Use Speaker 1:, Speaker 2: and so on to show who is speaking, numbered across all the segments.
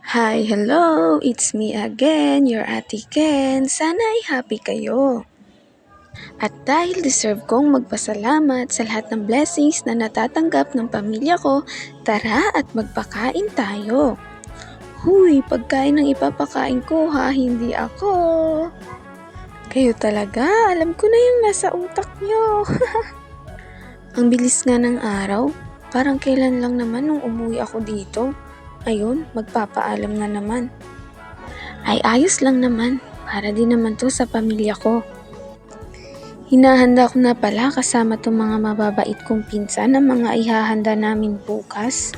Speaker 1: Hi, hello! It's me again, your Ate Ken. Sana ay happy kayo. At dahil deserve kong magpasalamat sa lahat ng blessings na natatanggap ng pamilya ko, tara at magpakain tayo. Huy, pagkain ng ipapakain ko ha, hindi ako. Kayo talaga, alam ko na yung nasa utak nyo. Ang bilis nga ng araw, parang kailan lang naman nung umuwi ako dito. Ayun, magpapaalam na naman. Ay ayos lang naman, para din naman to sa pamilya ko. Hinahanda ko na pala kasama tong mga mababait kong pinsan ng mga ihahanda namin bukas.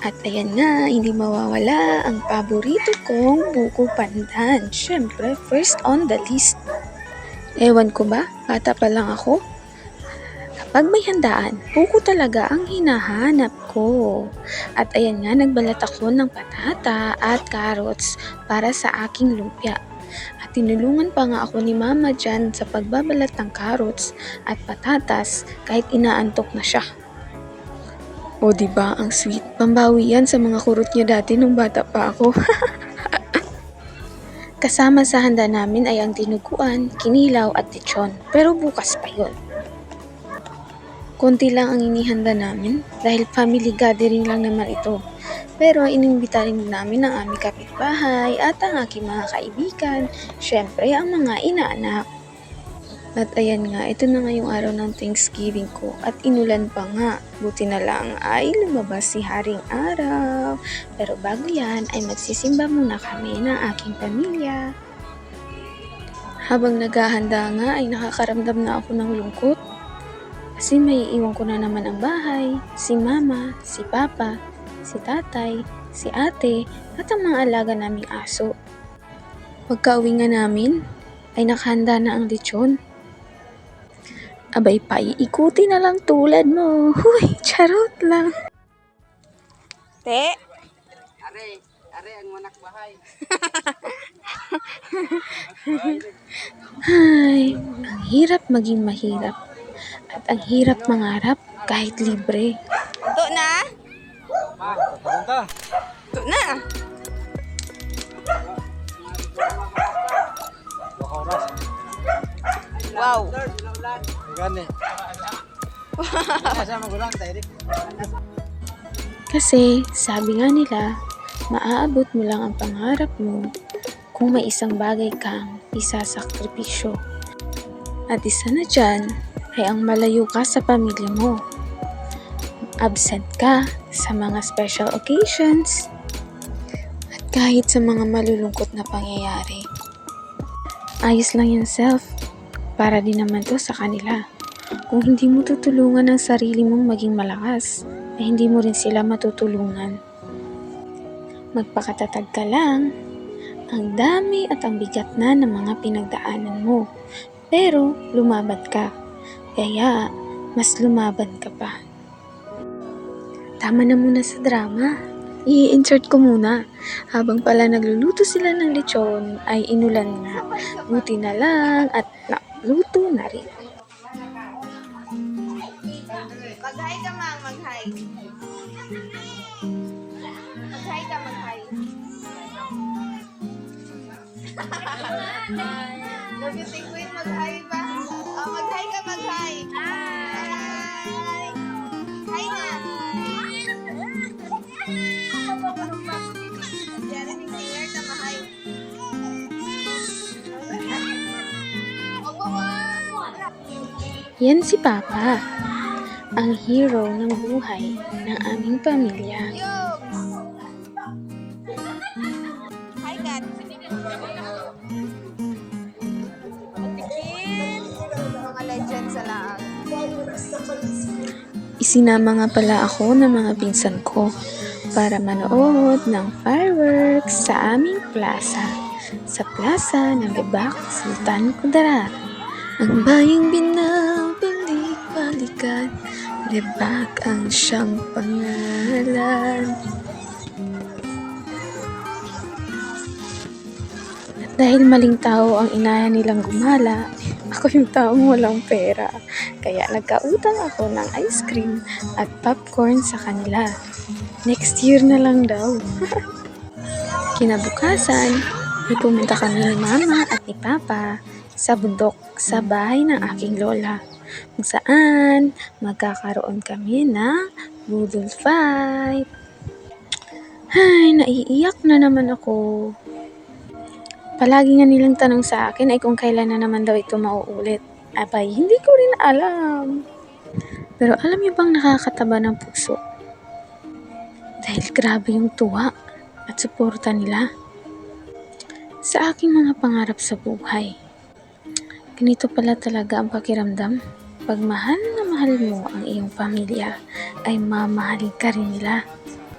Speaker 1: At ayan nga, hindi mawawala ang paborito kong buko pandan. Syempre, first on the list. Ewan ko ba, bata pa lang ako. Kapag may handaan, buko talaga ang hinahanap ko. At ayan nga, nagbalat ako ng patata at carrots para sa aking lumpia. At tinulungan pa nga ako ni Mama dyan sa pagbabalat ng carrots at patatas kahit inaantok na siya. O diba, ang sweet. Pambawi yan sa mga kurot niya dati nung bata pa ako. Kasama sa handa namin ay ang dinuguan, kinilaw at lechon. Pero bukas pa yun. Konti lang ang inihanda namin dahil family gathering lang naman ito. Pero inimbita rin namin ang aming kapitbahay at ang aking mga kaibigan, syempre ang mga inaanak. At ayan nga, ito na nga yung araw ng Thanksgiving ko at inulan pa nga. Buti na lang ay lumabas si Haring Araw. Pero bago yan ay magsisimba muna kami ng aking pamilya. Habang naghahanda nga ay nakakaramdam na ako ng lungkot. Kasi may iwan ko na naman ang bahay, si mama, si papa, si tatay, si ate, at ang mga alaga naming aso. Pagka-uwi nga namin, ay nakahanda na ang lechon. Abay pa, iikuti na lang tulad mo. Huy, charot lang. Te?
Speaker 2: Are ang manak bahay.
Speaker 1: Ay, ang hirap maging mahirap. At ang hirap mangarap kahit libre. Ito na? Ito na. Wow. Kasi sabi nga nila, maaabot mo lang ang pangarap mo kung may isang bagay kang isasakripisyo. At isa na dyan ay ang malayo ka sa pamilya mo. Absent ka sa mga special occasions at kahit sa mga malulungkot na pangyayari. Ayos lang yan self, para din naman to sa kanila. Kung hindi mo tutulungan ang sarili mong maging malakas, ay hindi mo rin sila matutulungan. Magpakatatag ka lang. Ang dami at ang bigat na ng mga pinagdaanan mo. Pero lumaban ka. Kaya mas lumaban ka pa. Tama na muna sa drama. I-insert ko muna. Habang pala nagluluto sila ng lechon ay inulan na. Buti na lang at naluto na rin.
Speaker 3: Mag-hi ka, Mang. Mag-hi. Mag-hi ka, mag-hi. Love you, Queen. Mag-hi ba? Oh, mag-hi ka, mag-hi. Hi. Hi na. Diyan yung singer na ma-hi.
Speaker 1: Yan si Papa, ang hero ng buhay ng aming pamilya.
Speaker 3: Yog. Hi, Kat. Patikin. Mga legends sa laang.
Speaker 1: Isinama nga pala ako ng mga pinsan ko para manood ng fireworks sa aming plaza. Sa plaza ng Lebak, Sultan Kudarat. Ang bayang binabalik-balikan, Lebak ang siyang pangalan. At dahil maling tao ang inaya nilang gumala, ako yung taong walang pera. Kaya nagkautang ako ng ice cream at popcorn sa kanila. Next year na lang daw. Kinabukasan, ay pumunta kami ni Mama at ni Papa sa bundok sa bahay ng aking lola, kung saan magkakaroon kami ng budol fight. Ay, naiiyak na naman ako. Palagi nga nilang tanong sa akin ay kung kailan na naman daw ito mauulit. Abay, hindi ko rin alam. Pero alam niyo bang nakakataba ng puso? Dahil grabe yung tuwa at suporta nila sa aking mga pangarap sa buhay. Ganito pala talaga ang pakiramdam. Pag mahal na mahal mo ang iyong pamilya, ay mamahalin ka rin nila.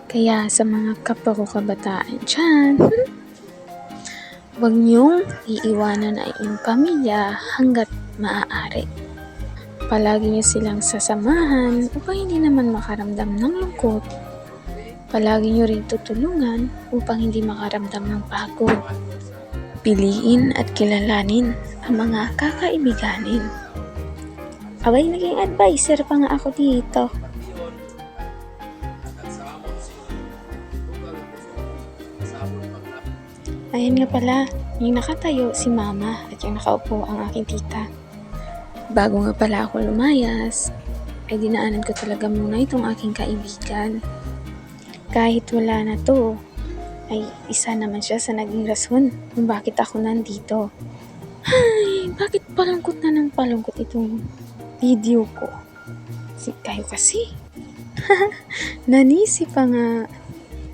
Speaker 1: Kaya sa mga kapwa ko kabataan dyan, huwag niyong iiwanan ang iyong pamilya hanggat maaari. Palagi niyo silang sasamahan upang hindi naman makaramdam ng lungkot. Palagi niyo rin tutulungan upang hindi makaramdam ng pagod. Piliin at kilalanin ang mga kakaibiganin. Abay, naging advisor pa nga ako dito. Ayan nga pala, yung nakatayo si Mama at yung nakaupo ang aking tita. Bago nga pala ako lumayas, ay dinaanan ko talaga muna itong aking kaibigan. Kahit wala na to, ay isa naman siya sa naging rason kung bakit ako nandito. Ay, bakit palungkot na ng palungkot itong video ko? Kayo kasi. Nanisi pa nga.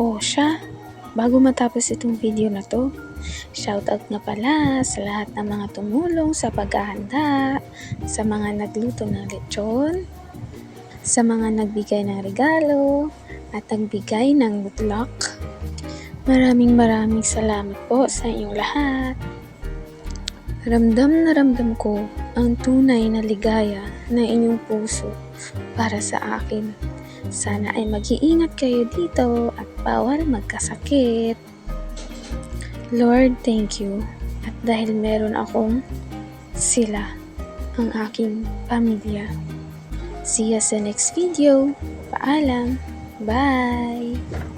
Speaker 1: O siya, bago matapos itong video na to, shoutout nga pala sa lahat ng mga tumulong sa paghahanda, sa mga nagluto ng lechon, sa mga nagbigay ng regalo, at nagbigay ng butlak. Maraming salamat po sa inyong lahat. Ramdam na ramdam ko ang tunay na ligaya na inyong puso para sa akin. Sana ay mag-iingat kayo dito at bawal magkasakit. Lord, thank you. At dahil meron akong sila, ang aking pamilya. See you sa next video. Paalam. Bye!